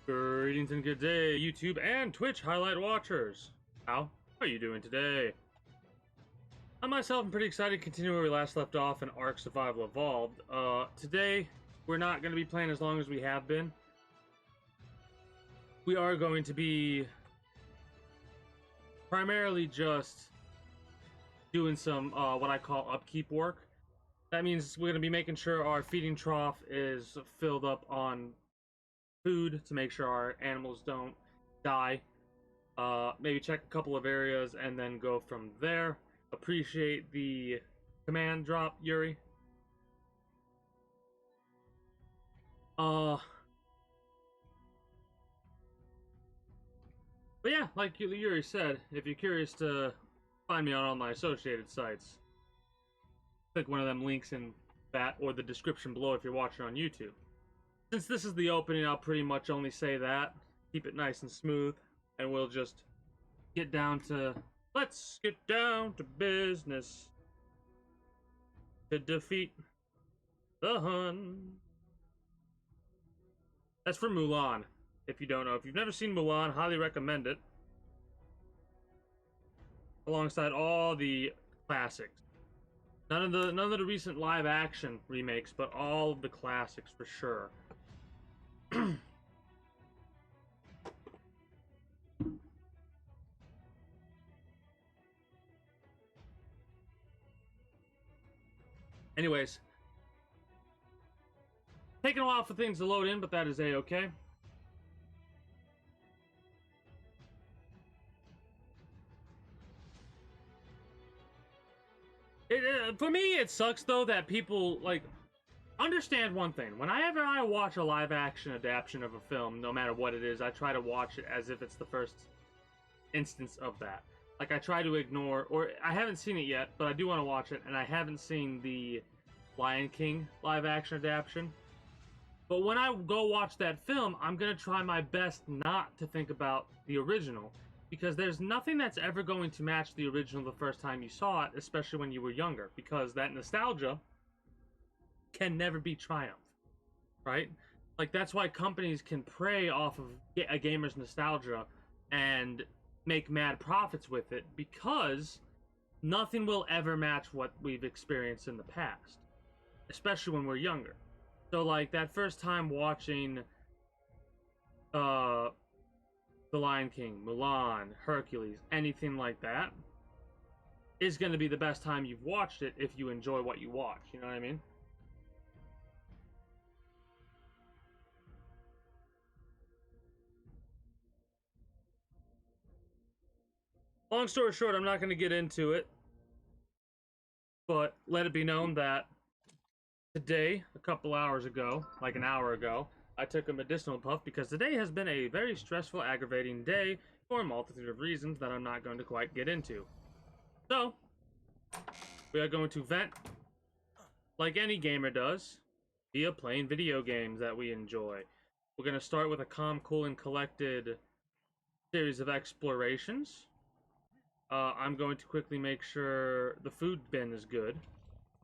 Greetings and good day, YouTube and Twitch highlight watchers. How are you doing today? I myself am pretty excited to continue where we last left off in Ark Survival Evolved. Today, we're not going to be playing as long as we have been. We are going to be primarily just doing some, what I call upkeep work. That means we're going to be making sure our feeding trough is filled up on food to make sure our animals don't die. Maybe check a couple of areas and then go from there. Appreciate the command drop, Yuri. But yeah, like Yuri said, if you're curious to find me on all my associated sites, click one of them links in that or the description below if you're watching on YouTube. Since this is the opening, I'll pretty much only say that. Keep it nice and smooth, and we'll just get down to... Let's get down to business to defeat the Hun. That's from Mulan, if you don't know. If you've never seen Mulan, highly recommend it. Alongside all the classics. None of the recent live action remakes, but all of the classics for sure. Anyways, taking a while for things to load in, but that is a-okay. For me, it sucks though that people like understand one thing. Whenever I watch a live action adaptation of a film, no matter what it is, I try to watch it as if it's the first instance of that. Like, I try to ignore, or I haven't seen it yet, but I do want to watch it, and I haven't seen the Lion King live action adaptation. But when I go watch that film, I'm going to try my best not to think about the original, because there's nothing that's ever going to match the original the first time you saw it, especially when you were younger, because that nostalgia can never be triumphed, right? Like, that's why companies can prey off of a gamer's nostalgia and make mad profits with it, because nothing will ever match what we've experienced in the past, especially when we're younger. So, like, that first time watching The Lion King, Mulan, Hercules, anything like that, is going to be the best time you've watched it if you enjoy what you watch, you know what I mean? Long story short, I'm not going to get into it, but let it be known that today, a couple hours ago, like an hour ago, I took a medicinal puff because today has been a very stressful, aggravating day for a multitude of reasons that I'm not going to quite get into. So, we are going to vent like any gamer does via playing video games that we enjoy. We're going to start with a calm, cool, and collected series of explorations. I'm going to quickly make sure the food bin is good,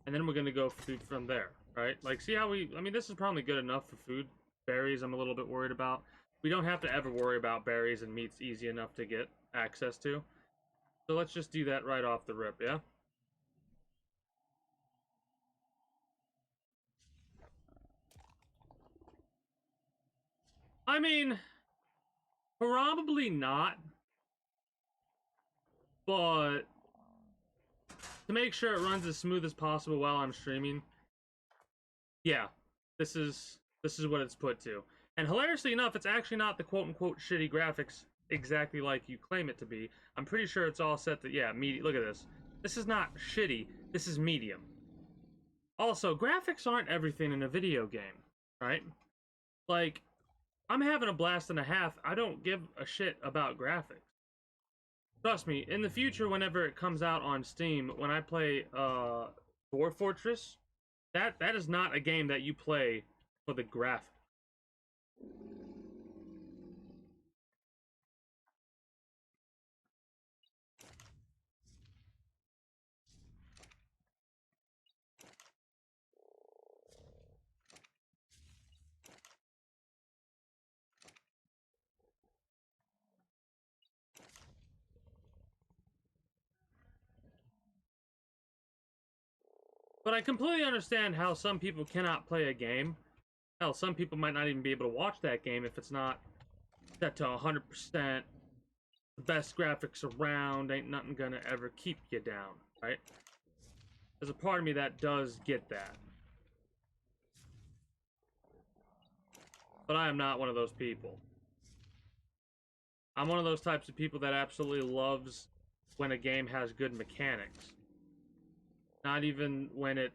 and then we're going to go food from there, right? Like, see how I mean, this is probably good enough for food. Berries, I'm a little bit worried about. We don't have to ever worry about berries, and meat's easy enough to get access to. So let's just do that right off the rip, yeah? I mean, probably not. But to make sure it runs as smooth as possible while I'm streaming, yeah, this is what it's put to. And hilariously enough, it's actually not the quote-unquote shitty graphics exactly like you claim it to be. I'm pretty sure it's all set to, yeah, medium. Look at this. This is not shitty. This is medium. Also, graphics aren't everything in a video game, right? Like, I'm having a blast and a half. I don't give a shit about graphics. Trust me, in the future, whenever it comes out on Steam, when I play Dwarf Fortress, that is not a game that you play for the graphics. But I completely understand how some people cannot play a game. Hell, some people might not even be able to watch that game if it's not set to 100%. The best graphics around, ain't nothing gonna ever keep you down, right? There's a part of me that does get that. But I am not one of those people. I'm one of those types of people that absolutely loves when a game has good mechanics. Not even when it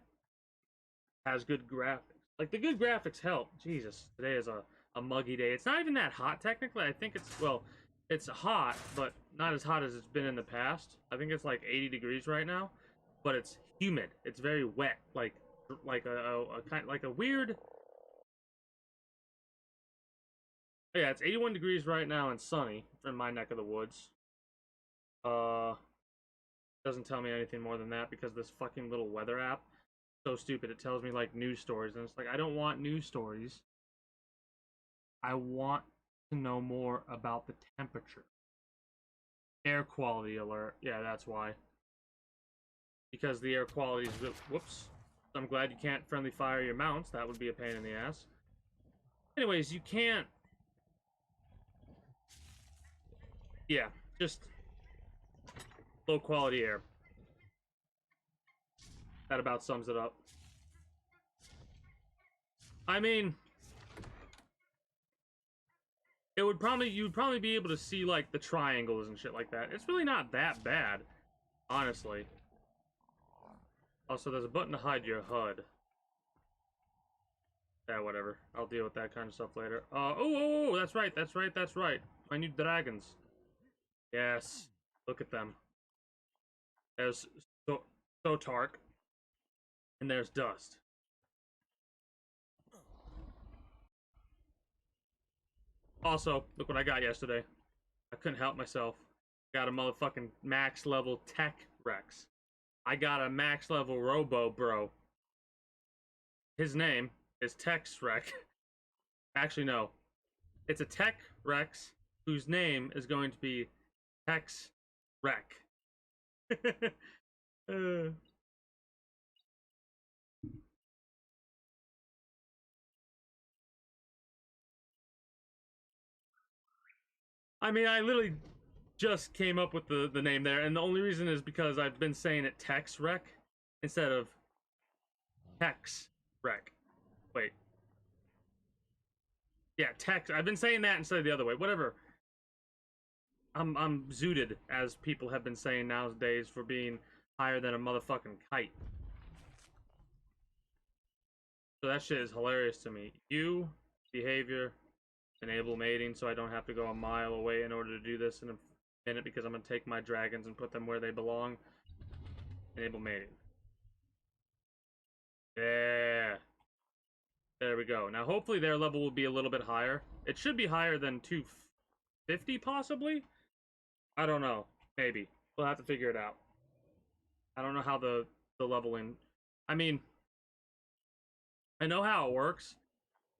has good graphics. Like, the good graphics help. Jesus, today is a muggy day. It's not even that hot, technically. I think it's, well, it's hot, but not as hot as it's been in the past. I think it's like 80 degrees right now, but it's humid. It's very wet, like a kind like a weird. Yeah, it's 81 degrees right now and sunny in my neck of the woods. Doesn't tell me anything more than that because this fucking little weather app, so stupid. It tells me like news stories, and it's like I don't want news stories. I want to know more about the temperature. Air quality alert. Yeah, that's why. Because the air quality is... Whoops. I'm glad you can't friendly fire your mounts. That would be a pain in the ass. Anyways, you can't... Yeah, just... low quality air. That about sums it up. I mean... you'd probably be able to see, like, the triangles and shit like that. It's really not that bad, honestly. Also, there's a button to hide your HUD. Yeah, whatever. I'll deal with that kind of stuff later. Oh, that's right, that's right, that's right. My new dragons. Yes. Look at them. There's Sotark. And there's Dust. Also, look what I got yesterday. I couldn't help myself. Got a motherfucking max level Tech Rex. I got a max level Robo Bro. His name is Tex Rex. Actually, no. It's a Tech Rex whose name is going to be Tex Rec. I mean, I literally just came up with the name there, and the only reason is because I've been saying it Tex Rec instead of Tex Rec. Wait. Yeah, Tex. I've been saying that instead of the other way. Whatever. I'm zooted, as people have been saying nowadays, for being higher than a motherfucking kite. So that shit is hilarious to me. You, behavior, enable mating, so I don't have to go a mile away in order to do this in a minute because I'm gonna take my dragons and put them where they belong. Enable mating. Yeah. There we go. Now hopefully their level will be a little bit higher. It should be higher than 250 possibly? I don't know. Maybe. We'll have to figure it out. I don't know how the leveling... I mean, I know how it works.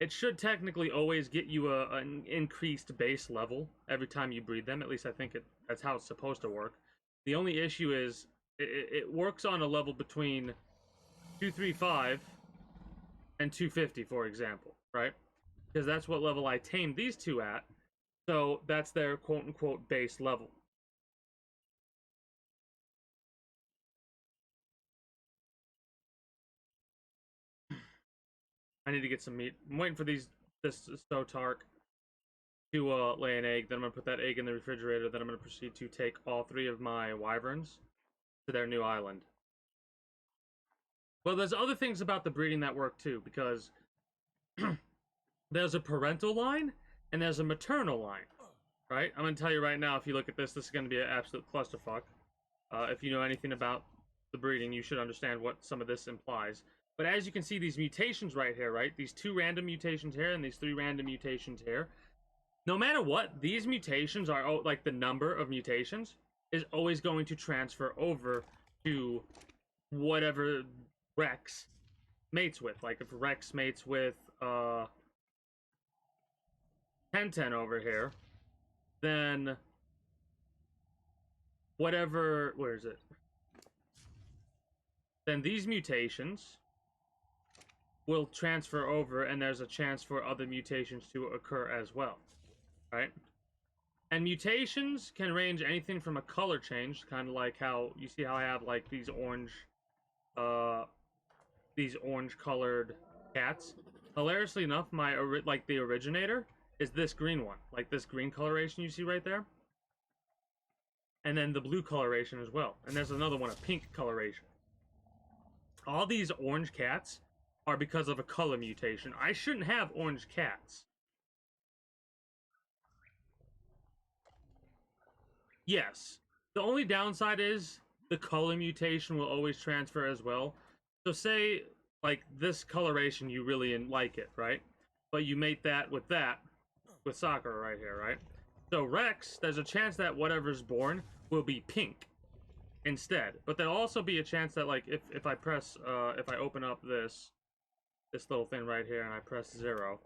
It should technically always get you an increased base level every time you breed them. At least I think that's how it's supposed to work. The only issue is it works on a level between 235 and 250, for example, right? Because that's what level I tamed these two at. So that's their quote-unquote base level. I need to get some meat. I'm waiting for this Stotark to lay an egg. Then I'm going to put that egg in the refrigerator. Then I'm going to proceed to take all 3 of my wyverns to their new island. Well, there's other things about the breeding that work too, because there's a parental line and there's a maternal line, right? I'm going to tell you right now, if you look at this, this is going to be an absolute clusterfuck. If you know anything about the breeding, you should understand what some of this implies. But as you can see, these mutations right here, right? These 2 random mutations here and these 3 random mutations here. No matter what, these mutations are, like, the number of mutations is always going to transfer over to whatever Rex mates with. Like, if Rex mates with, 1010 over here, then whatever, where is it? then these mutations will transfer over, and there's a chance for other mutations to occur as well, right? And mutations can range anything from a color change, kind of like how you see how I have like these orange colored cats. Hilariously enough, my like the originator is this green one, like this green coloration you see right there, and then the blue coloration as well. And there's another one, a pink coloration. All these orange cats are because of a color mutation. I shouldn't have orange cats. Yes. The only downside is the color mutation will always transfer as well. So say, like, this coloration, you really like it, right? But you mate that, with Sakura right here, right? So Rex, there's a chance that whatever's born will be pink instead. But there'll also be a chance that, like, if I press, if I open up this little thing right here and I press 0,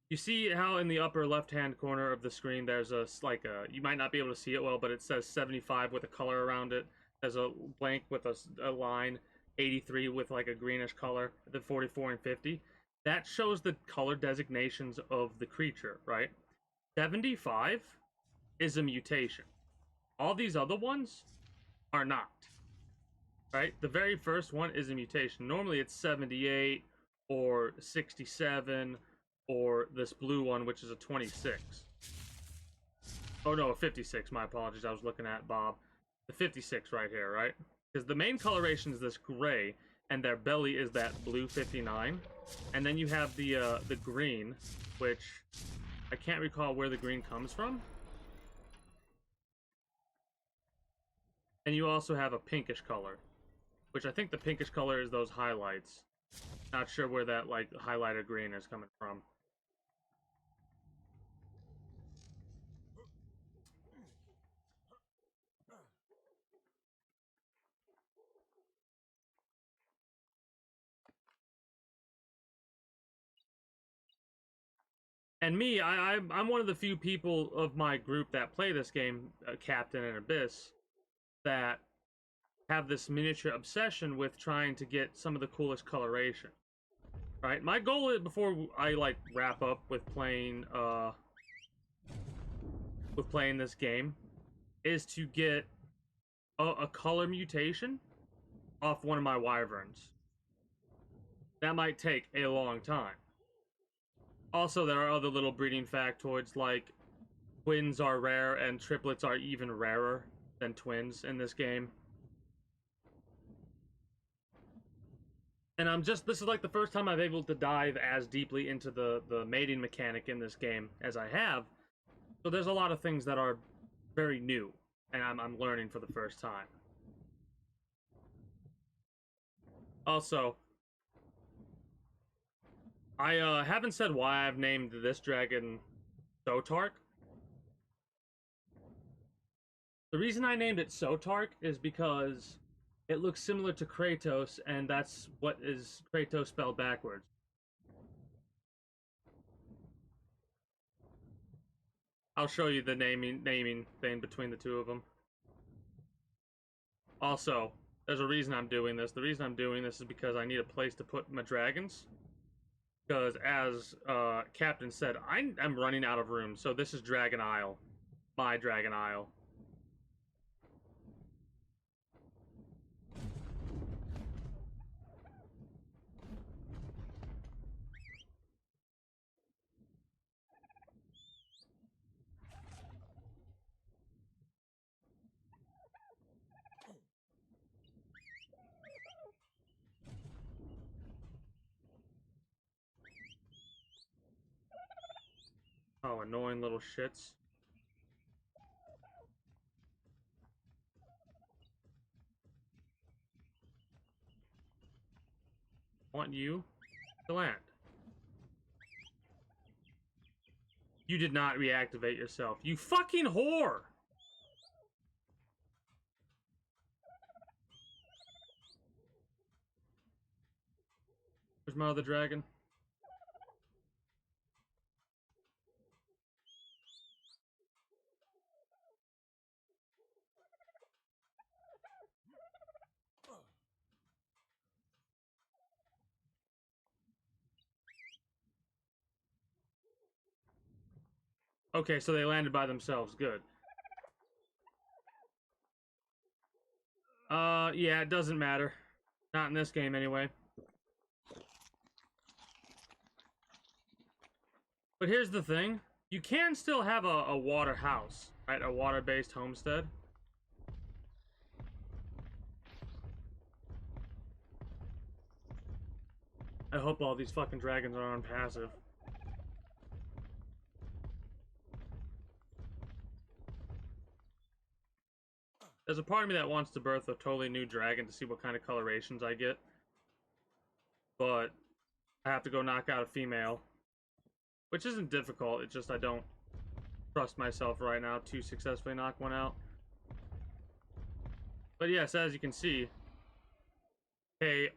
you see how in the upper left-hand corner of the screen there's you might not be able to see it well, but it says 75 with a color around it. There's a blank with a line, 83 with like a greenish color, then 44 and 50. That shows the color designations of the creature, right? 75 is a mutation. All these other ones are not, right? The very first one is a mutation. Normally it's 78 or 67 or this blue one, which is a 26. Oh no, a 56, my apologies, I was looking at Bob. The 56 right here, right? Because the main coloration is this gray, and their belly is that blue 59. And then you have the green, which I can't recall where the green comes from. And you also have a pinkish color, which I think the pinkish color is those highlights. Not sure where that like highlighter green is coming from. And me, I'm one of the few people of my group that play this game, Captain and Abyss, that have this miniature obsession with trying to get some of the coolest coloration. Right? My goal is, before I like wrap up with playing this game, is to get a color mutation off one of my wyverns. That might take a long time. Also, there are other little breeding factoids, like twins are rare and triplets are even rarer than twins in this game. And this is like the first time I've been able to dive as deeply into the mating mechanic in this game as I have. So there's a lot of things that are very new, and I'm learning for the first time. Also, I haven't said why I've named this dragon Sotark. The reason I named it Sotark is because it looks similar to Kratos, and that's what is Kratos spelled backwards. I'll show you the naming thing between the two of them. Also, there's a reason I'm doing this. The reason I'm doing this is because I need a place to put my dragons. Because as Captain said, I'm running out of room. So this is Dragon Isle. My Dragon Isle. Oh, annoying little shits. Want you to land. You did not reactivate yourself. You fucking whore! Where's my other dragon? Okay, so they landed by themselves. Good. Yeah, it doesn't matter. Not in this game, anyway. But here's the thing. You can still have a water house, right? A water-based homestead. I hope all these fucking dragons are on passive. There's a part of me that wants to birth a totally new dragon to see what kind of colorations I get. But I have to go knock out a female. Which isn't difficult, it's just I don't trust myself right now to successfully knock one out. But yes, as you can see, Kratos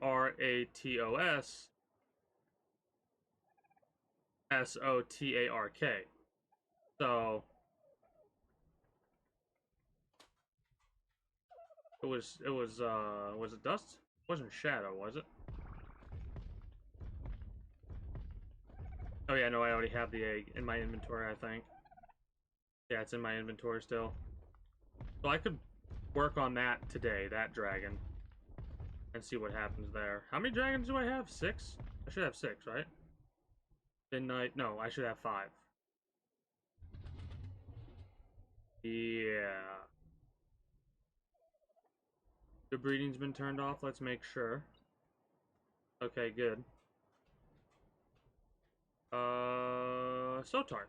Sotark. So was it dust? It wasn't shadow, was it? Oh yeah, no, I already have the egg in my inventory, I think. Yeah, it's in my inventory still. So I could work on that today, that dragon, and see what happens there. How many dragons do I have? 6? I should have 6, right? Midnight. No, I should have 5. Yeah. The breeding's been turned off. Let's make sure. Okay, good. Sotark.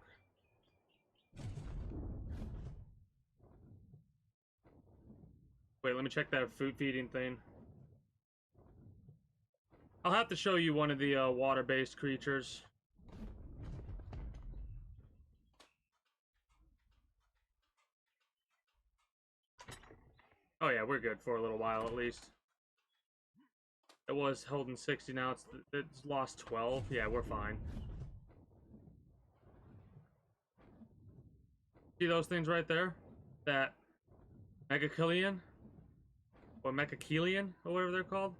Wait, let me check that food feeding thing. I'll have to show you one of the water-based creatures. Oh yeah, we're good for a little while at least. It was holding 60, now it's lost 12. Yeah, we're fine. See those things right there? That Megachilian? Or Mechachilian, or whatever they're called?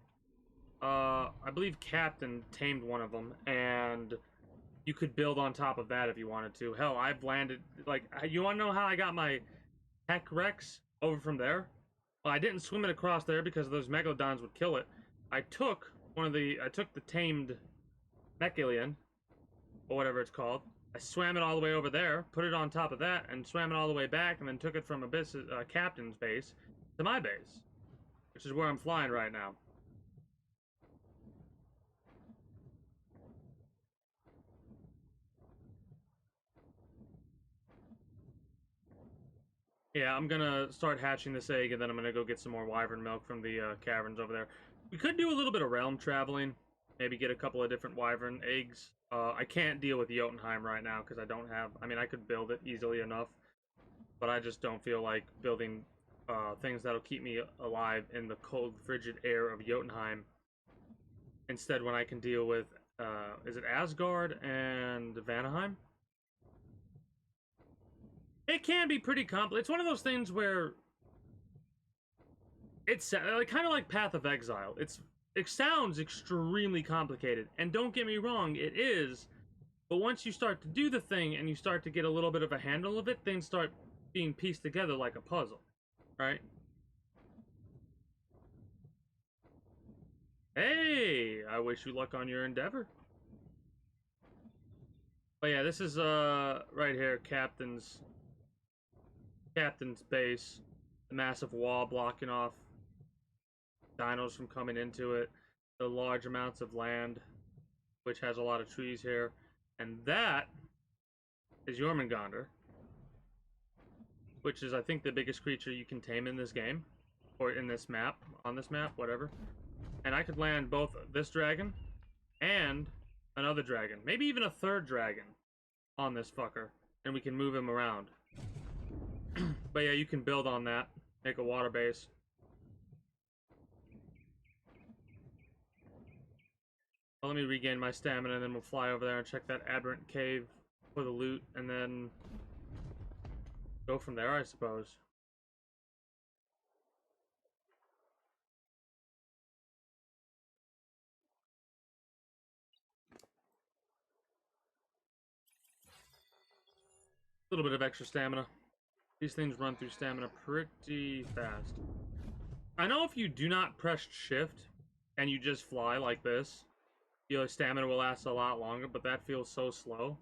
I believe Captain tamed one of them, and you could build on top of that if you wanted to. Hell, I've landed, like, you want to know how I got my Heck Rex over from there? Well, I didn't swim it across there because those Megalodons would kill it. I took the tamed Mechilian, or whatever it's called. I swam it all the way over there, put it on top of that, and swam it all the way back, and then took it from Captain's base to my base, which is where I'm flying right now. Yeah, I'm gonna start hatching this egg, and then I'm gonna go get some more wyvern milk from the caverns over there. We could do a little bit of realm traveling, maybe get a couple of different wyvern eggs. I can't deal with Jotunheim right now because I don't have. I mean, I could build it easily enough, but I just don't feel like building things that'll keep me alive in the cold, frigid air of Jotunheim. Instead, when I can deal with, is it Asgard and Vanaheim? It can be pretty complex. It's one of those things where it's like, kind of like Path of Exile. It sounds extremely complicated, and don't get me wrong, it is. But once you start to do the thing and you start to get a little bit of a handle of it, things start being pieced together like a puzzle, right? Hey, I wish you luck on your endeavor. But yeah, this is right here, Captain's base. The massive wall blocking off dinos from coming into it. The large amounts of land, which has a lot of trees here. And that is Jormungandr, which is, I think, the biggest creature you can tame in this game. Or in this map, on this map, whatever. And I could land both this dragon and another dragon. Maybe even a third dragon on this fucker. And we can move him around. But yeah, you can build on that. Make a water base. Well, let me regain my stamina, and then we'll fly over there and check that aberrant cave for the loot, and then go from there, I suppose. little bit of extra stamina. These things run through stamina pretty fast. I know if you do not press shift and you just fly like this, your stamina will last a lot longer, but that feels so slow.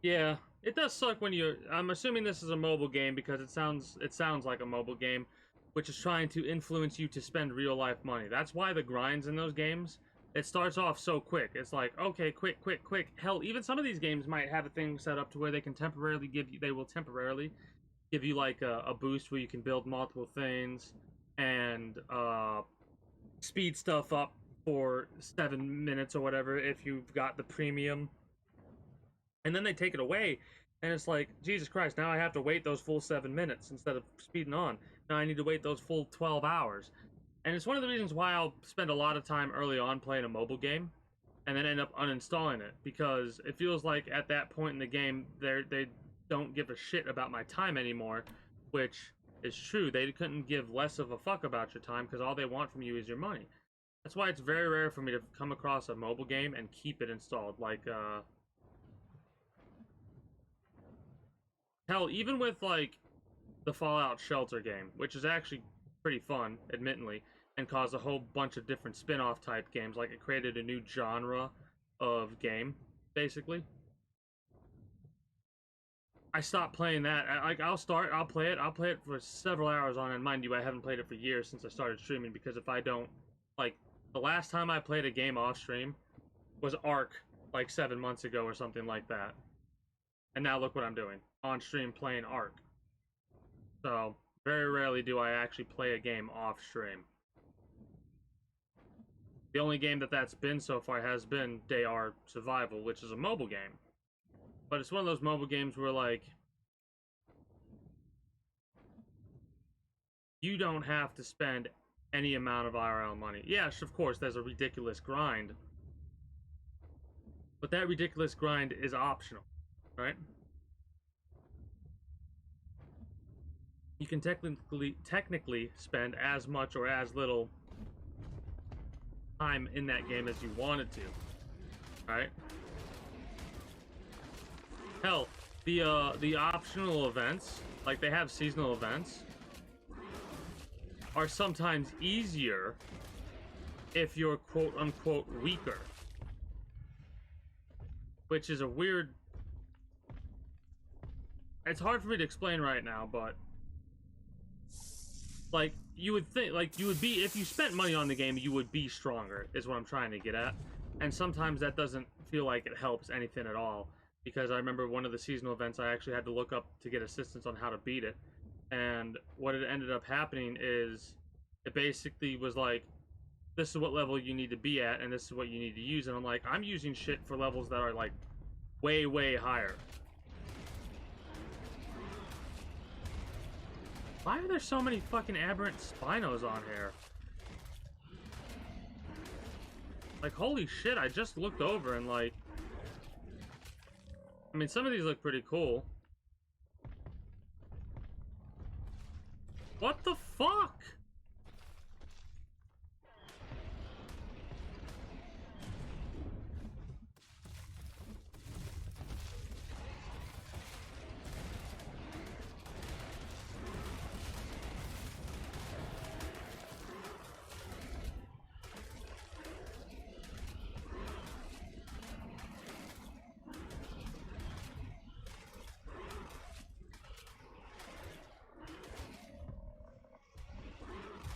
Yeah, it does suck when you're. I'm assuming this is a mobile game because it sounds like a mobile game, which is trying to influence you to spend real life money. That's why the grinds in those games. It starts off so quick. It's like, okay, quick, quick, quick. Hell, even some of these games might have a thing set up to where they can temporarily give you. They will temporarily give you like a boost where you can build multiple things and speed stuff up for 7 minutes or whatever if you've got the premium, and then they take it away, and it's like, Jesus Christ, now I have to wait those full 7 minutes instead of speeding on. Now I need to wait those full 12 hours. And it's one of the reasons why I'll spend a lot of time early on playing a mobile game and then end up uninstalling it, because it feels like at that point in the game they don't give a shit about my time anymore, which is true. They couldn't give less of a fuck about your time because all they want from you is your money. That's why it's very rare for me to come across a mobile game and keep it installed. Like, hell, even with, like, the Fallout Shelter game, which is actually pretty fun, admittedly, and caused a whole bunch of different spin-off type games. Like, it created a new genre of game, basically. I stopped playing that. I'll play it for several hours on, and mind you, I haven't played it for years since I started streaming, because if I don't, like, the last time I played a game off stream was Ark, like 7 months ago or something like that. And now look what I'm doing. On stream playing Ark. So, very rarely do I actually play a game off stream. The only game that's been so far has been Day-R Survival, which is a mobile game. But it's one of those mobile games where, like, you don't have to spend any amount of IRL money. Yes, of course, there's a ridiculous grind. But that ridiculous grind is optional, right? You can technically spend as much or as little time in that game as you wanted to, right? Hell, the optional events, like they have seasonal events, are sometimes easier if you're quote-unquote weaker. Which is a weird... It's hard for me to explain right now, but... Like, you would think, like, you would be... If you spent money on the game, you would be stronger, is what I'm trying to get at. And sometimes that doesn't feel like it helps anything at all. Because I remember one of the seasonal events, I actually had to look up to get assistance on how to beat it. And what it ended up happening is, it basically was like, this is what level you need to be at, and this is what you need to use. And I'm like, I'm using shit for levels that are, like, way, way higher. Why are there so many fucking aberrant Spinos on here? Like, holy shit, I just looked over and, like... I mean, some of these look pretty cool. What the fuck?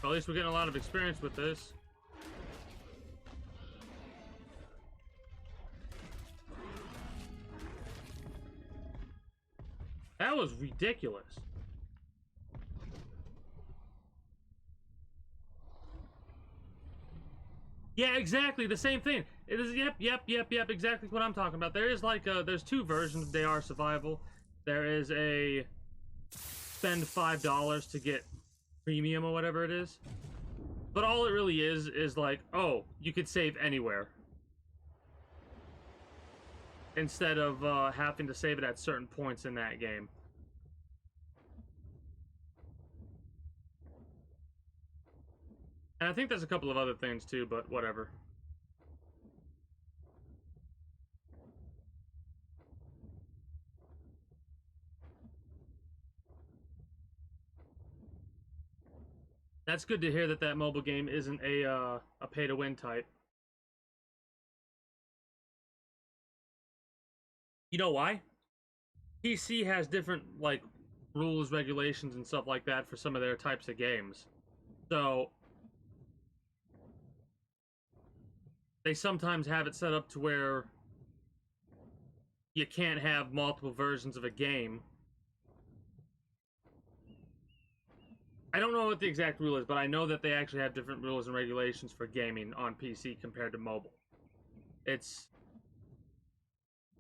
Well, at least we're getting a lot of experience with this. That was ridiculous. Yeah, exactly, the same thing. It is, yep, exactly what I'm talking about. There is like, there's two versions of Day-R Survival. There is a spend $5 to get premium or whatever it is. But all it really is like, oh, you could save anywhere. Instead of having to save it at certain points in that game. And I think there's a couple of other things too, but whatever. That's good to hear that that mobile game isn't a pay to win type. You know why? PC has different like rules, regulations, and stuff like that for some of their types of games. So they sometimes have it set up to where you can't have multiple versions of a game. I don't know what the exact rule is, but I know that they actually have different rules and regulations for gaming on PC compared to mobile. It's,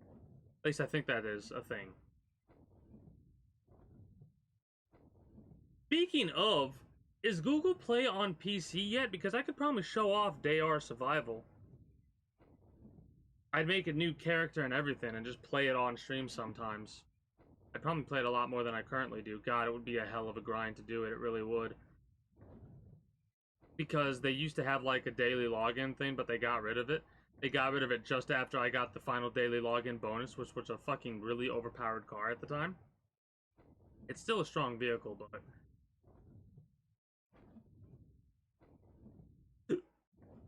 at least I think that is a thing. Speaking of, is Google Play on PC yet? Because I could probably show off Day Survival. I'd make a new character and everything and just play it on stream sometimes. I'd probably play it a lot more than I currently do. God, it would be a hell of a grind to do it. It really would. Because they used to have like a daily login thing, but they got rid of it. They got rid of it just after I got the final daily login bonus, which was a fucking really overpowered car at the time. It's still a strong vehicle, but...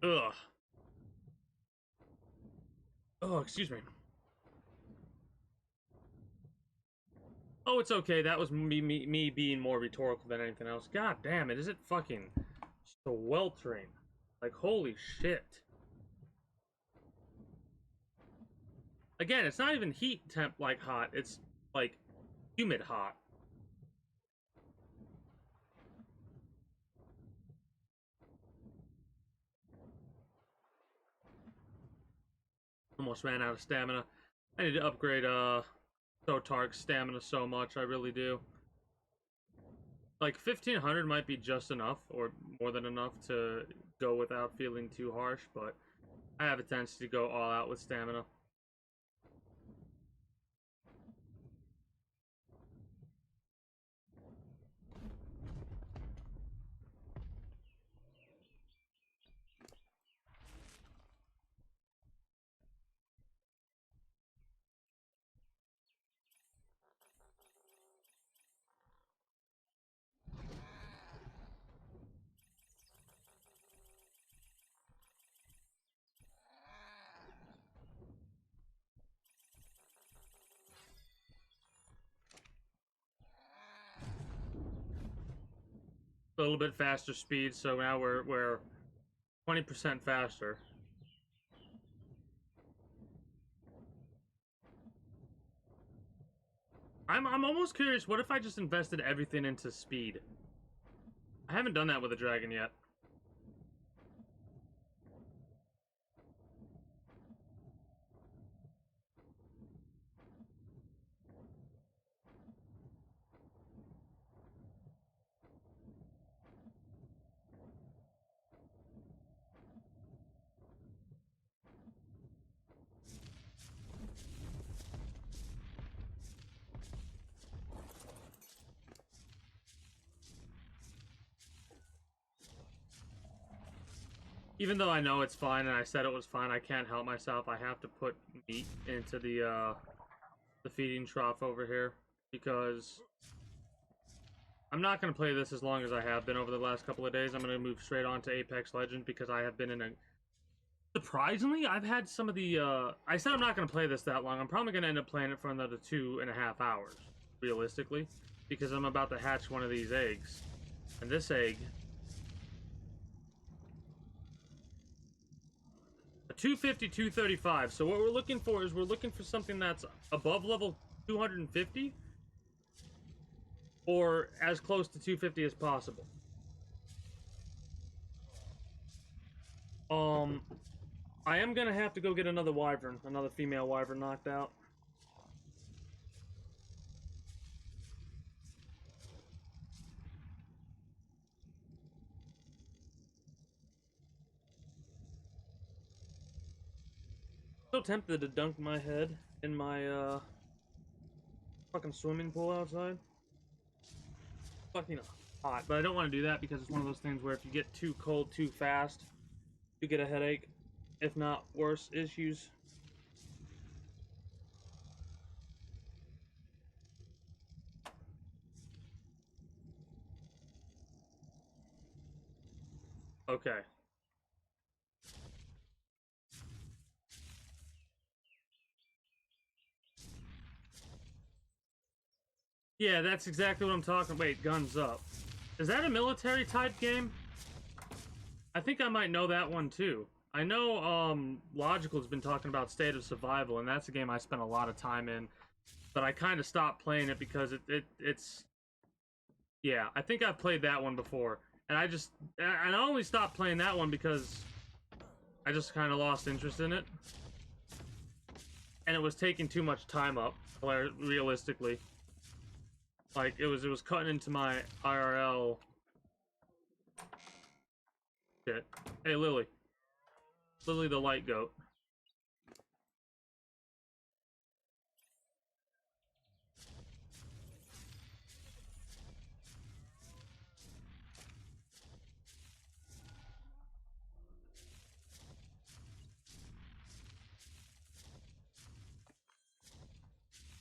Ugh. Oh, excuse me. Oh, it's okay. That was me being more rhetorical than anything else. God damn it, is it fucking sweltering? Like, holy shit. Again, it's not even heat temp like hot. It's like humid hot. Almost ran out of stamina. I need to upgrade Sotark's stamina so much. I really do. Like 1500 might be just enough, or more than enough to go without feeling too harsh, but I have a tendency to go all out with stamina. A little bit faster speed, so now we're 20% faster. I'm almost curious, what if I just invested everything into speed? I haven't done that with a dragon yet. Even though I know it's fine and I said it was fine, I can't help myself. I have to put meat into the feeding trough over here because I'm not going to play this as long as I have been over the last couple of days. I'm going to move straight on to Apex Legends because I have been in a... Surprisingly, I've had some of the... I said I'm not going to play this that long. I'm probably going to end up playing it for another 2.5 hours, realistically, because I'm about to hatch one of these eggs. And this egg... a 250, 235. So what we're looking for is we're looking for something that's above level 250 or as close to 250 as possible. I am gonna have to go get another wyvern, another female wyvern knocked out. So tempted to dunk my head in my fucking swimming pool outside. Fucking hot. But I don't want to do that because it's one of those things where if you get too cold too fast, you get a headache. If not worse issues. Okay. Yeah, that's exactly what I'm talking. Wait, guns up. Is that a military type game? I think I might know that one too. I know Logical's been talking about State of Survival, and that's a game I spent a lot of time in, but I kind of stopped playing it because it's yeah, I think I've played that one before. And I only stopped playing that one because I just kind of lost interest in it. And it was taking too much time up, realistically. Like it was cutting into my IRL shit. Hey Lily. Lily the light goat.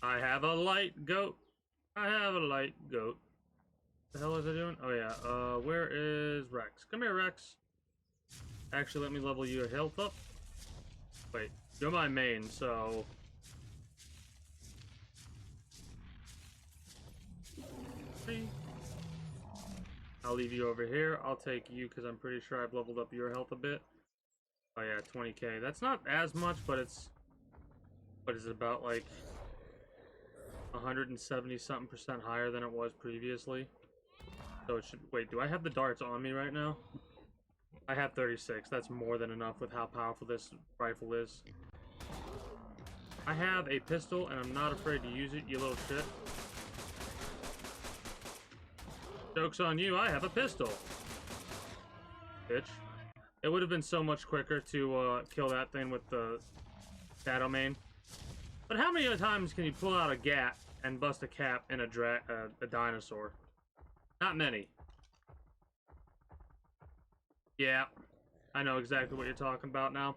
I have a light goat. I have a light goat. What the hell is it doing? Oh yeah, where is Rex? Come here, Rex. Actually, let me level your health up. Wait, you're my main, so... I'll leave you over here. I'll take you because I'm pretty sure I've leveled up your health a bit. Oh yeah, 20k. That's not as much, but it's... What is it, about like... 170 something percent higher than it was previously. So it should... Wait, do I have the darts on me right now? I have 36. That's more than enough with how powerful this rifle is. I have a pistol, and I'm not afraid to use it, you little shit. Joke's on you, I have a pistol. Bitch. It would have been so much quicker to kill that thing with the shadow main. But how many times can you pull out a gat and bust a cap in a dinosaur? Not many. Yeah, I know exactly what you're talking about now.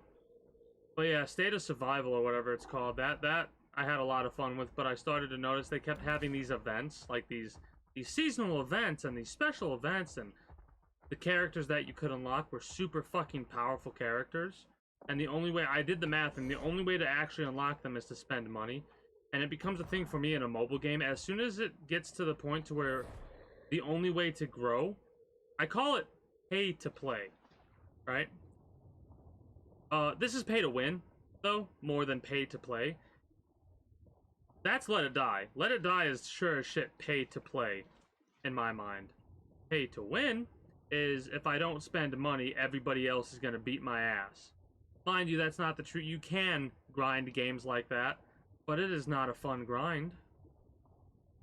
But yeah, State of Survival or whatever it's called, that I had a lot of fun with, but I started to notice they kept having these events, like these seasonal events and these special events, and the characters that you could unlock were super fucking powerful characters. And the only way, I did the math, and the only way to actually unlock them is to spend money. And it becomes a thing for me in a mobile game. As soon as it gets to the point to where the only way to grow, I call it pay to play, right? This is pay to win, though, more than pay to play. That's Let It Die. Let It Die is sure as shit pay to play, in my mind. Pay to win is if I don't spend money, everybody else is going to beat my ass. Mind you, that's not the truth. You can grind games like that, but it is not a fun grind.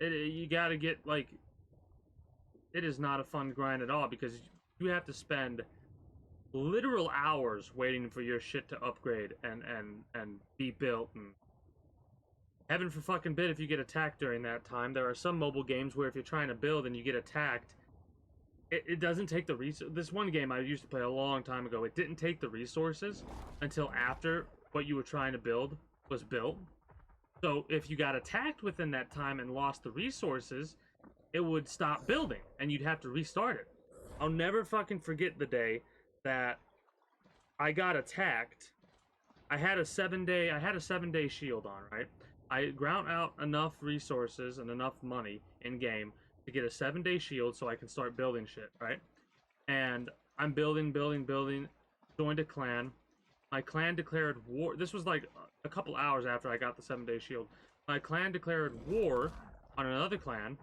You gotta get, like... It is not a fun grind at all, because you have to spend literal hours waiting for your shit to upgrade and be built, and heaven for fucking bit if you get attacked during that time. There are some mobile games where if you're trying to build and you get attacked, it doesn't take the resources. This one game I used to play a long time ago, it didn't take the resources until after what you were trying to build was built. So if you got attacked within that time and lost the resources, it would stop building and you'd have to restart it. I'll never fucking forget the day that I got attacked. I had a 7-day shield on, right? I ground out enough resources and enough money in game to get a 7-day shield so I can start building shit, right? And I'm building, joined a clan. My clan declared war. This was like a couple hours after I got the 7-day shield. My clan declared war on another clan.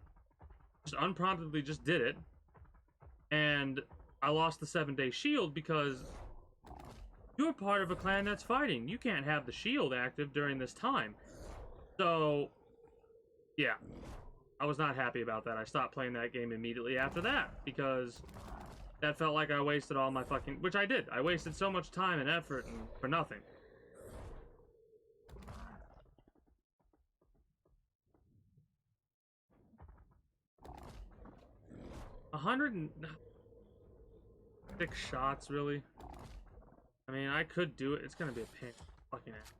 Just unpromptedly just did it. And I lost the 7-day shield because you're part of a clan that's fighting. You can't have the shield active during this time. So, yeah. I was not happy about that. I stopped playing that game immediately after that because that felt like I wasted all my fucking... Which I did. I wasted so much time and effort and for nothing. 106 shots, really? I mean, I could do it. It's gonna be a pain. Fucking ass.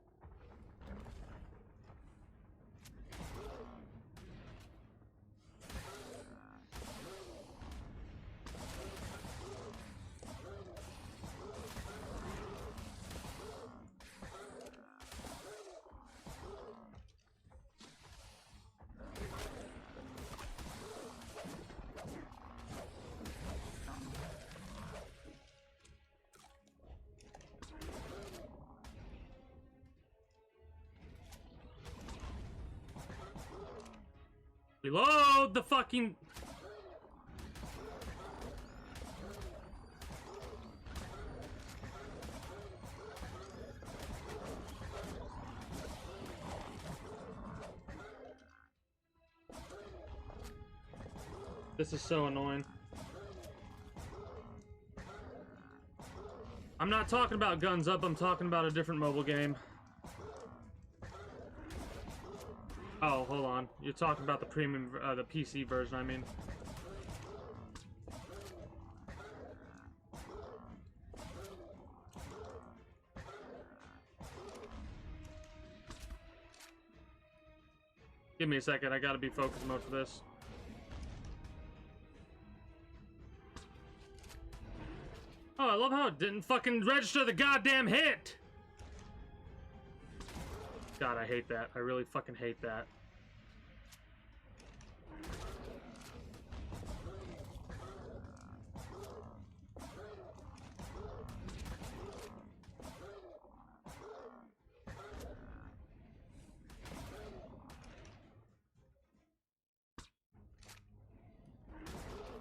Reload the fucking... This is so annoying. I'm not talking about Guns Up, I'm talking about a different mobile game. Oh, hold on. You're talking about the premium, the PC version, I mean. Give me a second, I gotta be focus mode for this. Oh, I love how it didn't fucking register the goddamn hit! God, I hate that. I really fucking hate that.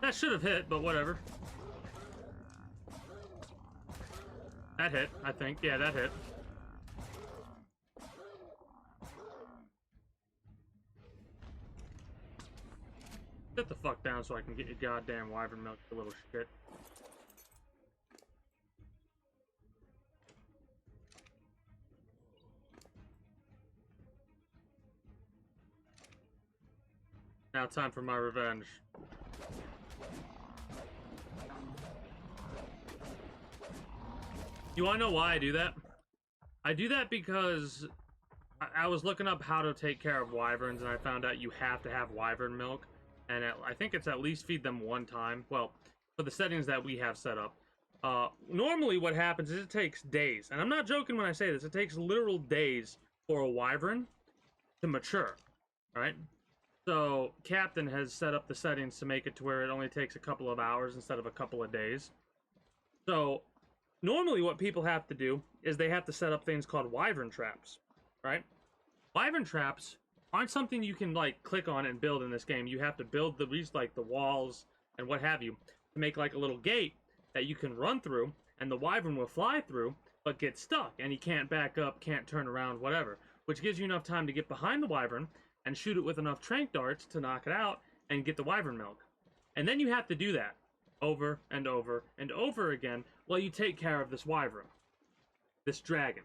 That should have hit, but whatever. That hit, I think. Yeah, that hit. Sit the fuck down so I can get your goddamn wyvern milk, you little shit. Now time for my revenge. You wanna know why I do that? I do that because I was looking up how to take care of wyverns, and I found out you have to have wyvern milk. And I think it's at least feed them one time. Well, for the settings that we have set up. Normally what happens is it takes days. And I'm not joking when I say this. It takes literal days for a wyvern to mature. Right? So, Captain has set up the settings to make it to where it only takes a couple of hours instead of a couple of days. So, normally what people have to do is they have to set up things called wyvern traps. Right? Wyvern traps aren't something you can like click on and build in this game. You have to build the walls and what have you to make like a little gate that you can run through, and the wyvern will fly through but get stuck and he can't back up, can't turn around, whatever, which gives you enough time to get behind the wyvern and shoot it with enough trank darts to knock it out and get the wyvern milk. And then you have to do that over and over and over again while you take care of this wyvern, this dragon.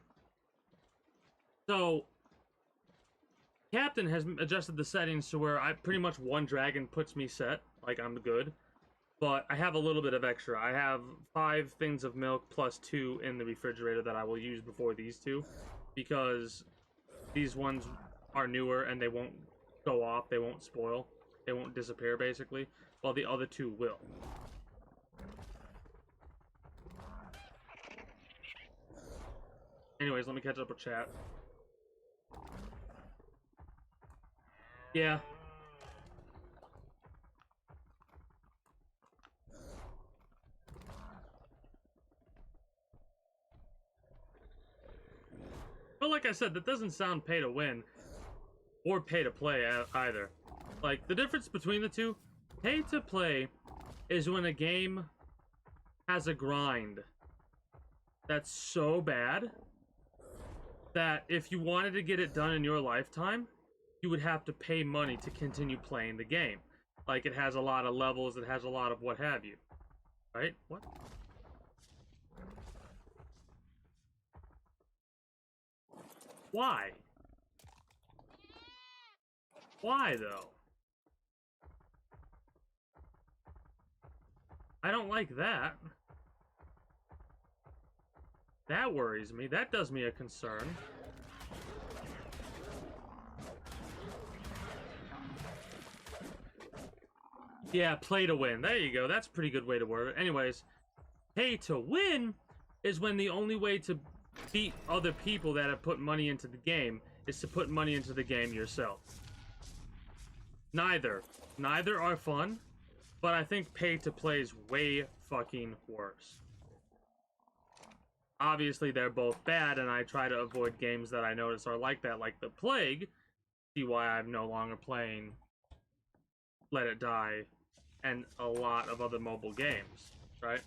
So Captain has adjusted the settings to where I pretty much one dragon puts me set, like I'm good, but I have a little bit of extra. I have 5 things of milk plus 2 in the refrigerator that I will use before these 2, because these ones are newer and they won't go off, they won't spoil, they won't disappear basically, while the other 2 will. Anyways, let me catch up with chat. Yeah. But like I said, that doesn't sound pay to win or pay to play either. Like, the difference between the two, pay to play is when a game has a grind that's so bad that if you wanted to get it done in your lifetime, you would have to pay money to continue playing the game. Like, it has a lot of levels, it has a lot of what have you. Right? What? Why? Why, though? I don't like that. That worries me. That does me a concern. Yeah, play to win. There you go. That's a pretty good way to word it. Anyways, pay to win is when the only way to beat other people that have put money into the game is to put money into the game yourself. Neither are fun, but I think pay to play is way fucking worse. Obviously, they're both bad, and I try to avoid games that I notice are like that, like The Plague. See why I'm no longer playing Let It Die and a lot of other mobile games, right?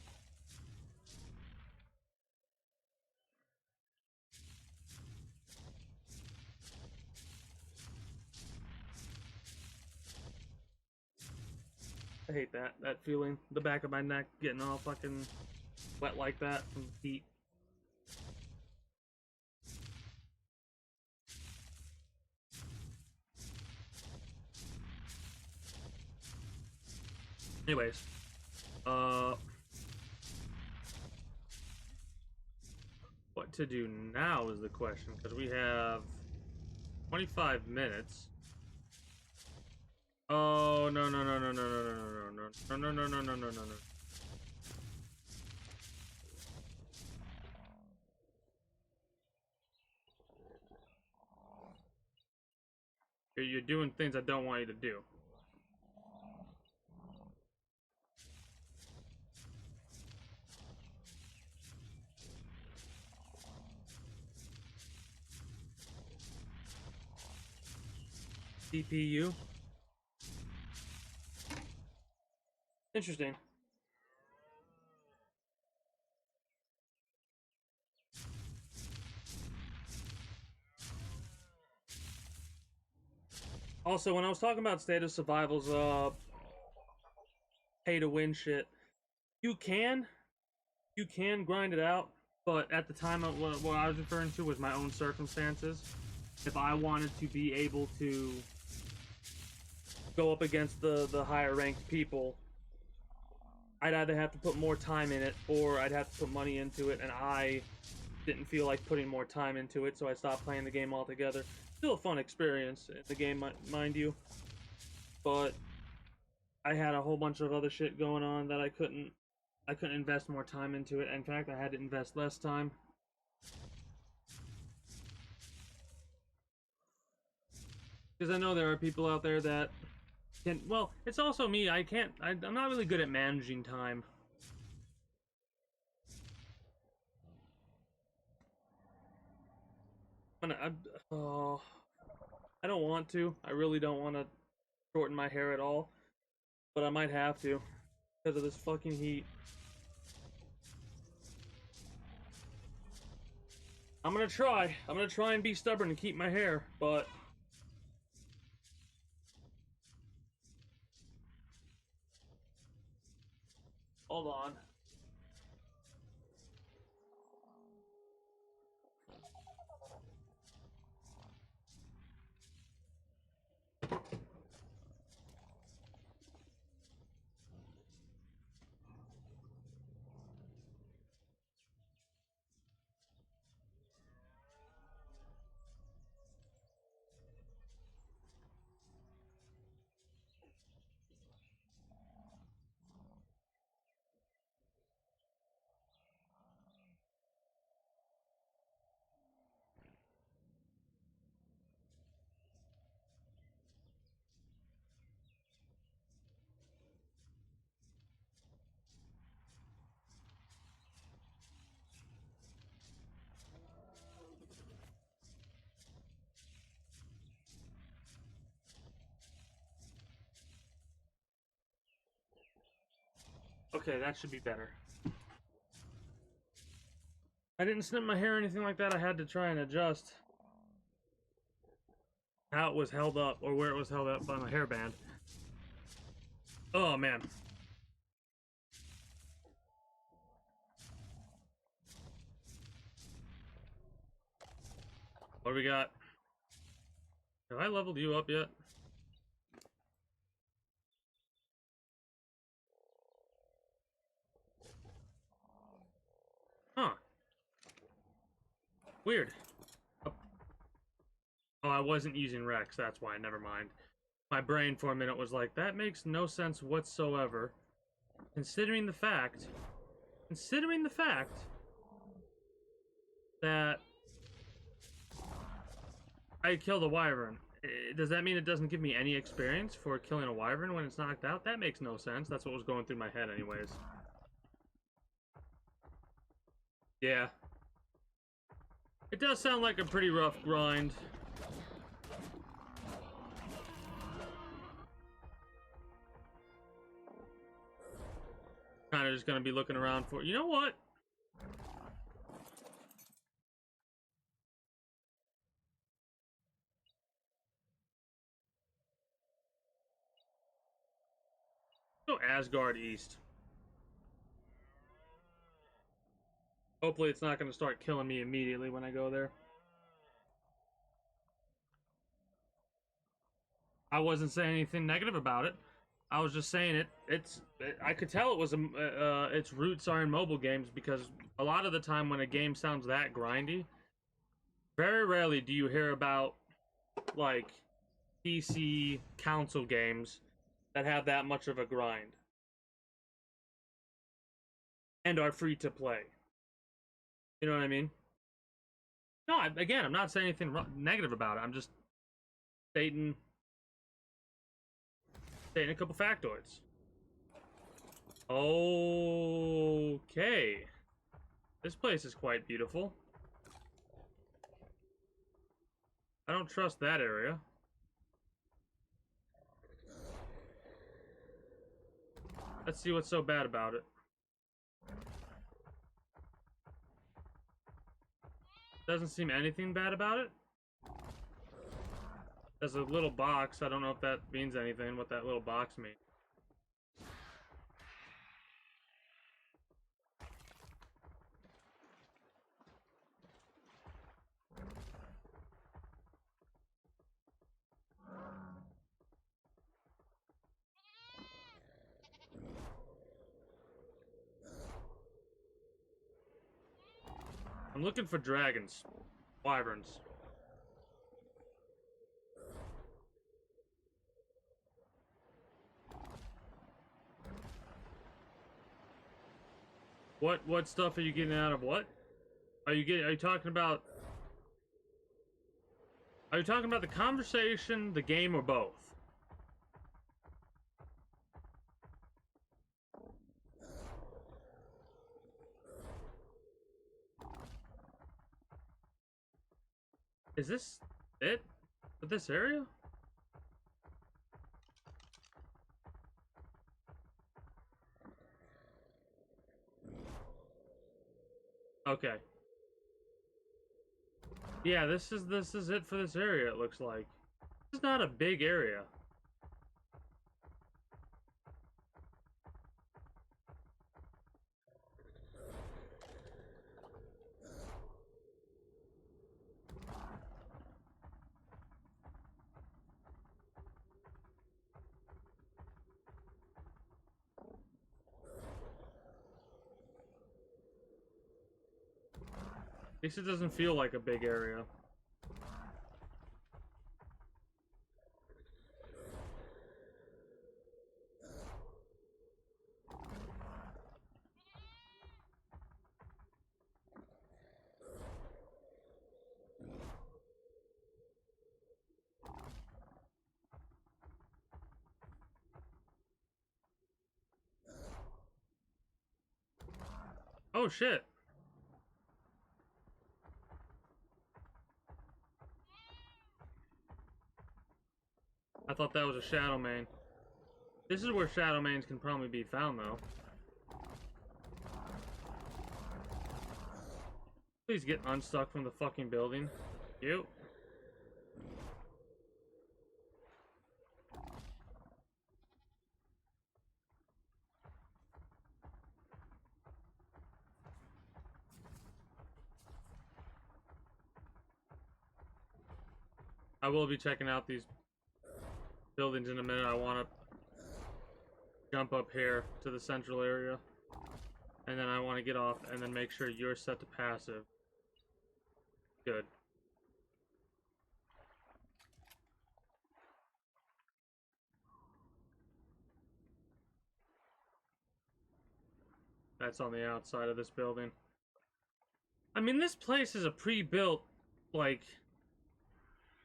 I hate that feeling. The back of my neck getting all fucking wet like that from heat. Anyways, what to do now is the question, because we have 25 minutes. Oh, no, no, no, no, no, no, no, no, no, no, no, no, no, no, no, no. You're doing things I don't want you to do. CPU. Interesting. Also, when I was talking about State of Survival's pay to win shit, you can grind it out, but at the time what I was referring to was my own circumstances. If I wanted to be able to go up against the higher ranked people, I'd either have to put more time in it or I'd have to put money into it, and I didn't feel like putting more time into it, so I stopped playing the game altogether. Still a fun experience in the game, mind you, but I had a whole bunch of other shit going on that I couldn't invest more time into it. In fact, I had to invest less time. Because I know there are people out there that can, well, it's also me, I'm not really good at managing time. Oh, I don't want to. I really don't want to shorten my hair at all. But I might have to. Because of this fucking heat. I'm gonna try. I'm gonna try and be stubborn and keep my hair, but... Hold on. Okay, that should be better. I didn't snip my hair or anything like that. I had to try and adjust how it was held up, or where it was held up by my hairband. Oh, man. What do we got? Have I leveled you up yet? Weird. Oh, I wasn't using Rex, that's why, never mind. My brain for a minute was like, that makes no sense whatsoever. Considering the fact that I killed a wyvern. Does that mean it doesn't give me any experience for killing a wyvern when it's knocked out? That makes no sense. That's what was going through my head anyways. Yeah. It does sound like a pretty rough grind. Kind of just gonna be looking around for... You know what? Go Asgard East. Hopefully it's not gonna start killing me immediately when I go there. I wasn't saying anything negative about it. I was just saying I could tell it was its roots are in mobile games, because a lot of the time when a game sounds that grindy, very rarely do you hear about like PC console games that have that much of a grind and are free to play. You know what I mean? No, again, I'm not saying anything negative about it. I'm just stating a couple factoids. Okay. This place is quite beautiful. I don't trust that area. Let's see what's so bad about it. Doesn't seem anything bad about it. There's a little box. I don't know if that means anything, what that little box means. I'm looking for dragons. Wyverns. What stuff are you getting out of what? Are you talking about the conversation, the game, or both? Is this it for this area? Okay. Yeah, this is it for this area, it looks like. This is not a big area. At least it doesn't feel like a big area. Oh shit. I thought that was a Shadow Mane. This is where Shadow Manes can probably be found, though. Please get unstuck from the fucking building. You. I will be checking out these buildings in a minute. I want to jump up here to the central area, and then I want to get off and then make sure you're set to passive. Good. That's on the outside of this building. I mean, this place is a pre-built, like,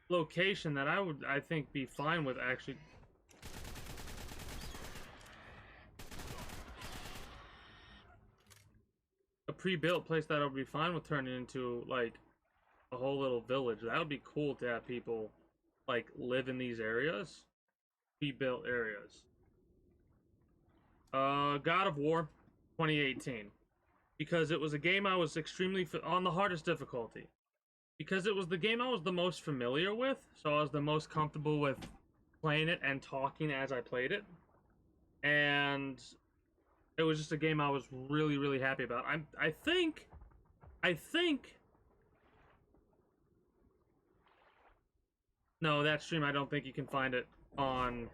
location that I think, be fine with, actually. A pre-built place that I would be fine with turning into, like, a whole little village. That would be cool to have people, like, live in these areas. Pre-built areas. God of War 2018. Because it was a game I was extremely on the hardest difficulty. Because it was the game I was the most familiar with, so I was the most comfortable with playing it and talking as I played it. And it was just a game I was really, really happy about. I think no, that stream, I don't think you can find it on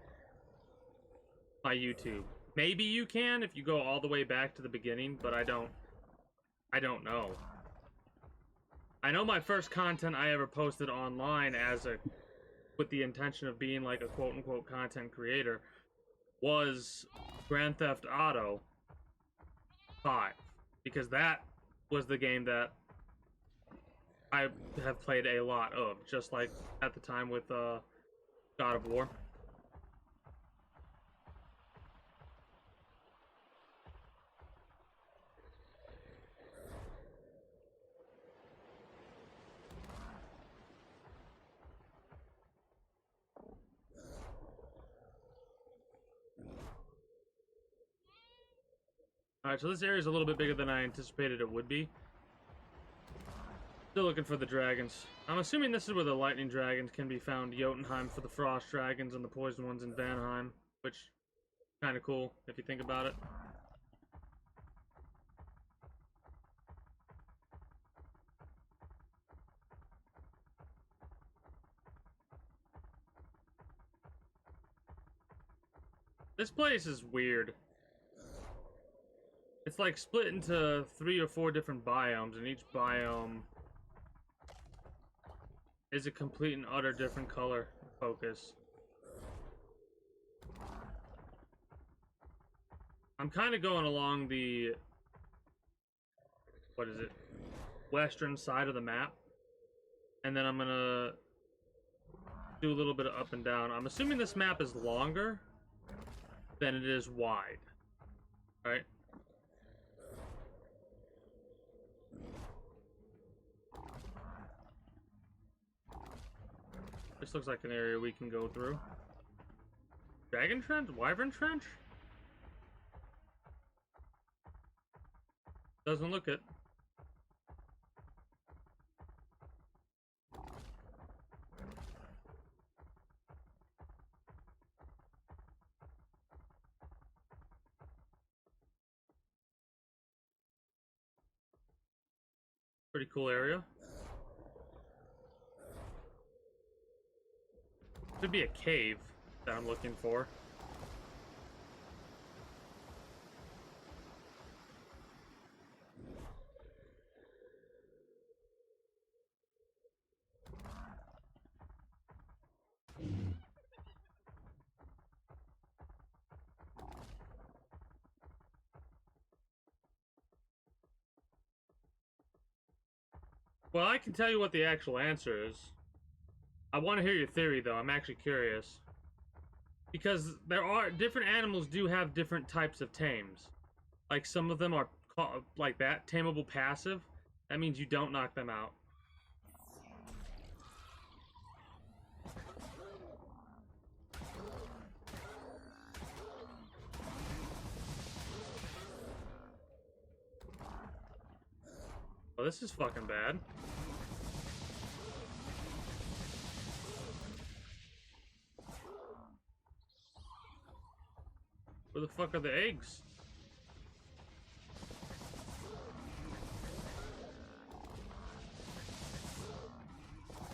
my YouTube. Maybe you can if you go all the way back to the beginning, but I don't know. I know my first content I ever posted online with the intention of being like a quote-unquote content creator was Grand Theft Auto 5. Because that was the game that I have played a lot of, just like at the time with God of War. Alright, so this area is a little bit bigger than I anticipated it would be. Still looking for the dragons. I'm assuming this is where the lightning dragons can be found. Jotunheim for the frost dragons and the poison ones in Vanheim, which is kind of cool if you think about it. This place is weird. It's like split into 3 or 4 different biomes, and each biome is a complete and utter different color focus. I'm kind of going along the, what is it, western side of the map, and then I'm gonna do a little bit of up and down. I'm assuming this map is longer than it is wide, right? This looks like an area we can go through. Dragon Trench? Wyvern Trench? Doesn't look it. Pretty cool area. Could be a cave that I'm looking for. Well, I can tell you what the actual answer is. I want to hear your theory, though. I'm actually curious. Because there are different animals do have different types of tames. Like, some of them are called, like that, tameable passive. That means you don't knock them out. Well, this is fucking bad. Where the fuck are the eggs?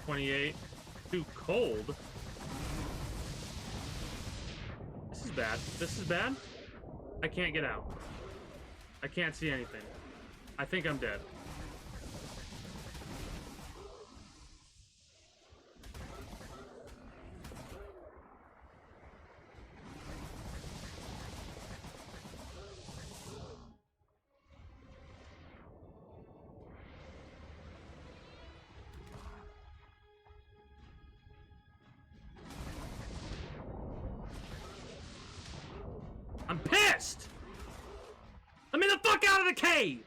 $28. Too cold. This is bad. This is bad. I can't get out. I can't see anything. I think I'm dead. I'm pissed! Let me the fuck out of the cave!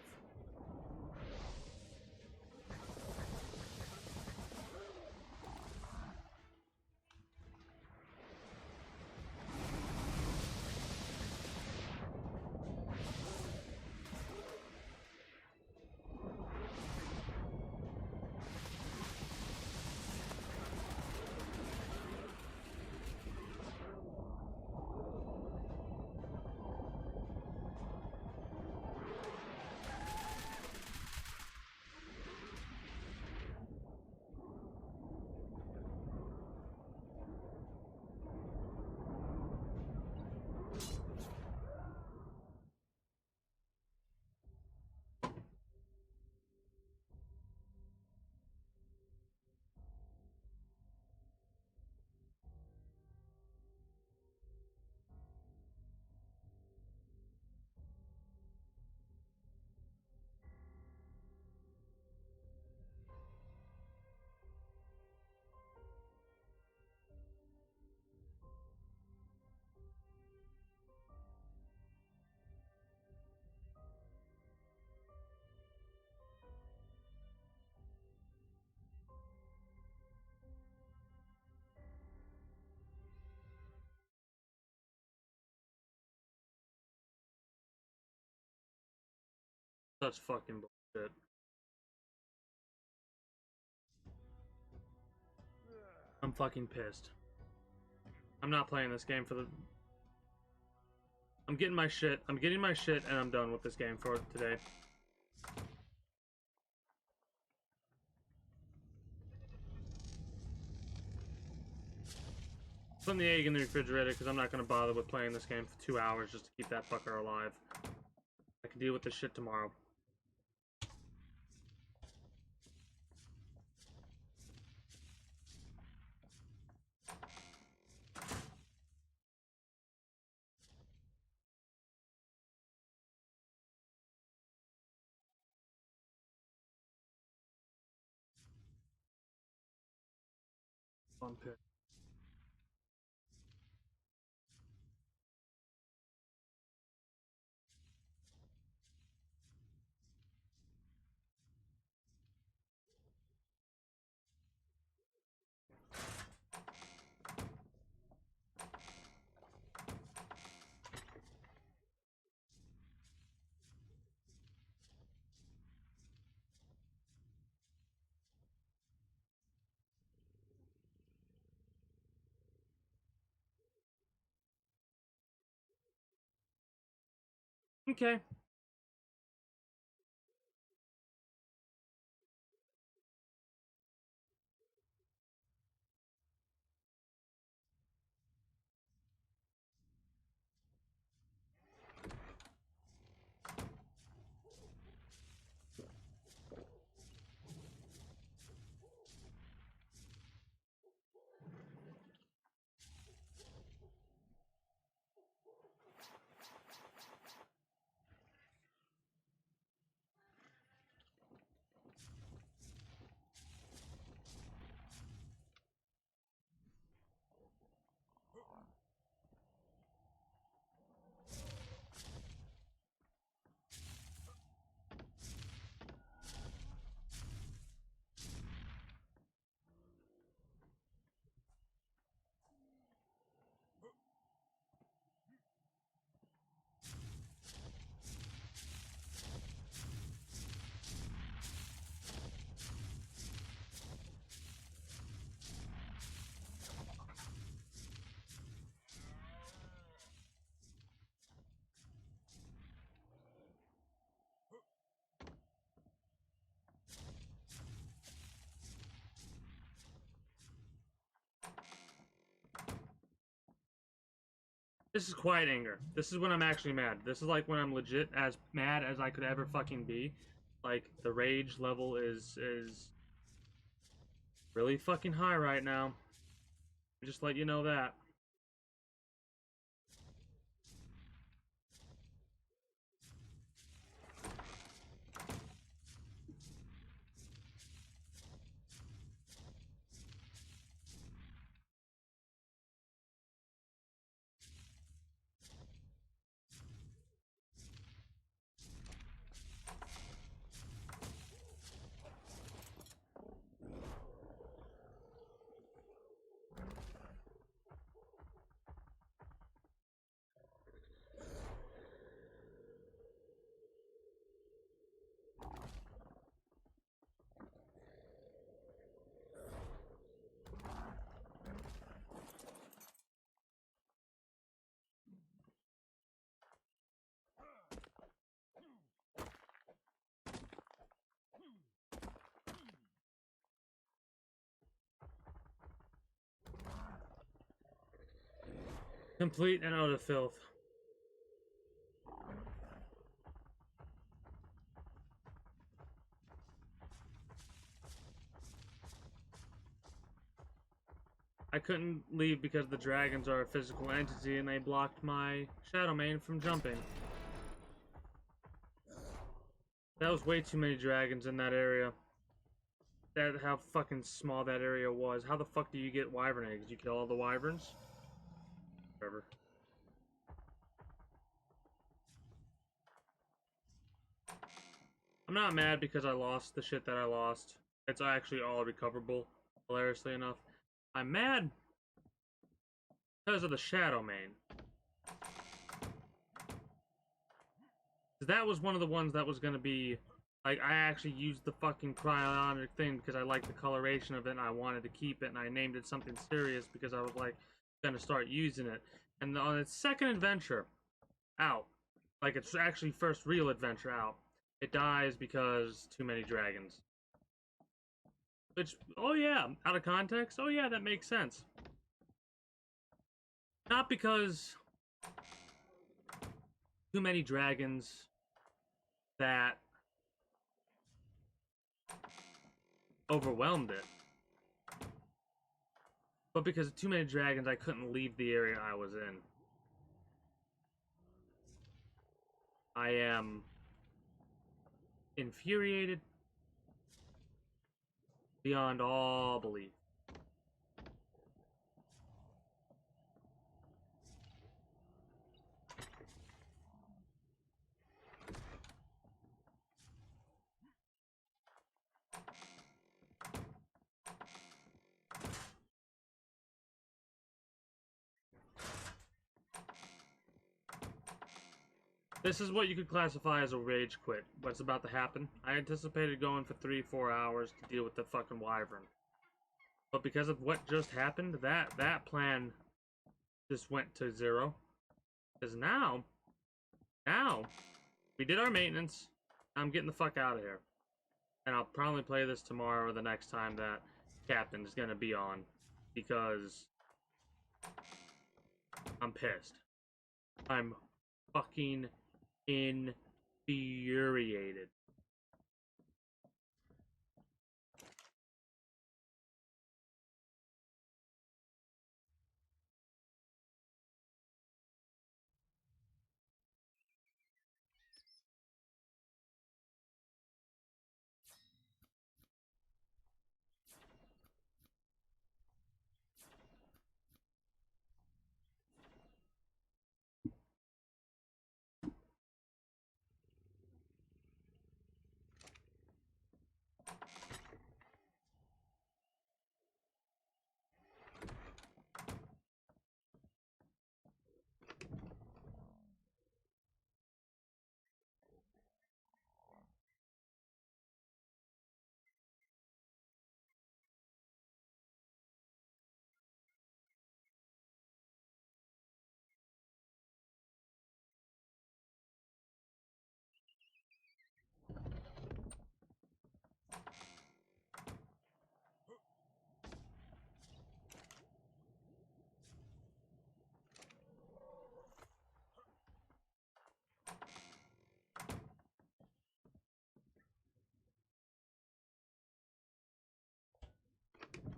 Such fucking bullshit. I'm fucking pissed. I'm not playing this game for the... I'm getting my shit, and I'm done with this game for today. Putting the egg in the refrigerator because I'm not going to bother with playing this game for 2 hours just to keep that fucker alive. I can deal with this shit tomorrow. Fun pit. Okay. This is quiet anger. This is when I'm actually mad. This is like when I'm legit as mad as I could ever fucking be. Like, the rage level is really fucking high right now. Just let you know that. Complete and utter filth. I couldn't leave because the dragons are a physical entity and they blocked my Shadow Mane from jumping. That was way too many dragons in that area. That how fucking small that area was. How the fuck do you get wyvern eggs? You kill all the wyverns? Whatever. I'm not mad because I lost the shit that I lost. It's actually all recoverable, hilariously enough. I'm mad because of the Shadow Mane. That was one of the ones that was going to be, like, I actually used the fucking cryonic thing because I liked the coloration of it and I wanted to keep it, and I named it something serious because I was, like, going to start using it. And on its second adventure out, like, its actually first real adventure out, it dies because too many dragons. Which, oh yeah, out of context, oh yeah, that makes sense. Not because too many dragons that overwhelmed it, but because of too many dragons, I couldn't leave the area I was in. I am infuriated beyond all belief. This is what you could classify as a rage quit. What's about to happen? I anticipated going for 3-4 hours to deal with the fucking wyvern. But because of what just happened, that plan just went to zero. Because now, we did our maintenance. I'm getting the fuck out of here. And I'll probably play this tomorrow or the next time that Captain is gonna be on. Because I'm pissed. I'm fucking infuriated.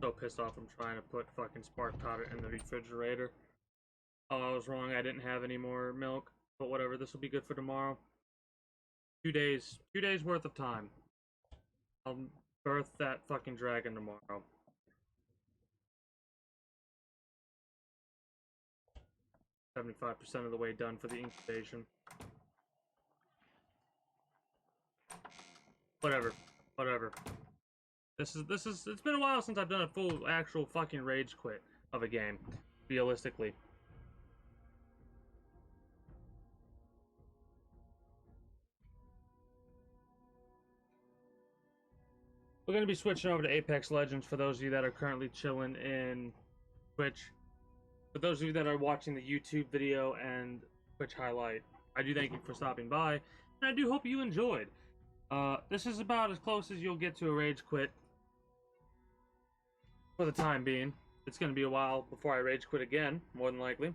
So pissed off I'm trying to put fucking spark powder in the refrigerator. Oh, I was wrong. I didn't have any more milk. But whatever, this will be good for tomorrow. 2 days. 2 days worth of time. I'll birth that fucking dragon tomorrow. 75% of the way done for the incubation. Whatever. This is it's been a while since I've done a full actual fucking rage quit of a game, realistically. We're gonna be switching over to Apex Legends for those of you that are currently chilling in Twitch. For those of you that are watching the YouTube video and Twitch highlight, I do thank you for stopping by, and I do hope you enjoyed. This is about as close as you'll get to a rage quit. For the time being. It's going to be a while before I rage quit again, more than likely.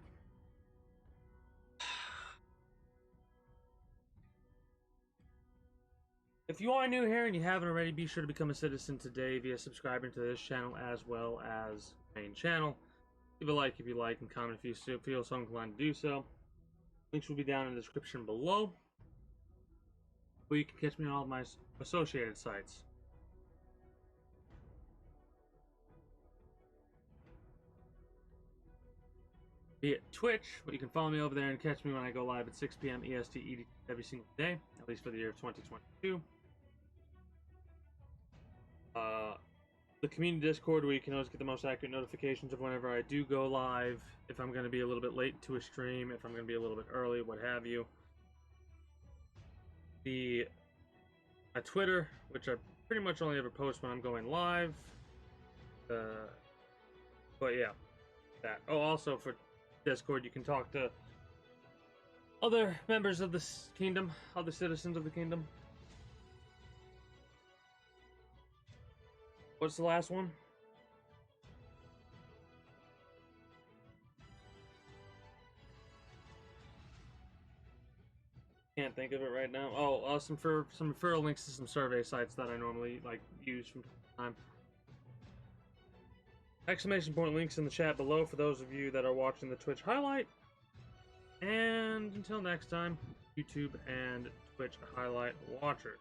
If you are new here and you haven't already, be sure to become a citizen today via subscribing to this channel as well as main channel. Leave a like if you like and comment if you feel so inclined to do so. Links will be down in the description below. Or you can catch me on all of my associated sites. Be it Twitch, where you can follow me over there and catch me when I go live at 6 p.m. EST every single day, at least for the year of 2022. The community Discord, where you can always get the most accurate notifications of whenever I do go live, if I'm going to be a little bit late to a stream, if I'm going to be a little bit early, what have you. My Twitter, which I pretty much only ever post when I'm going live. But yeah, that. Oh, also for Discord, you can talk to other members of this kingdom, other citizens of the kingdom. What's the last one? Can't think of it right now. Oh, some referral links to some survey sites that I normally use from time to time. Exclamation point links in the chat below for those of you that are watching the Twitch highlight. And until next time, YouTube and Twitch highlight watchers.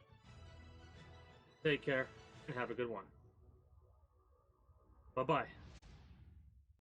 Take care and have a good one. Bye-bye.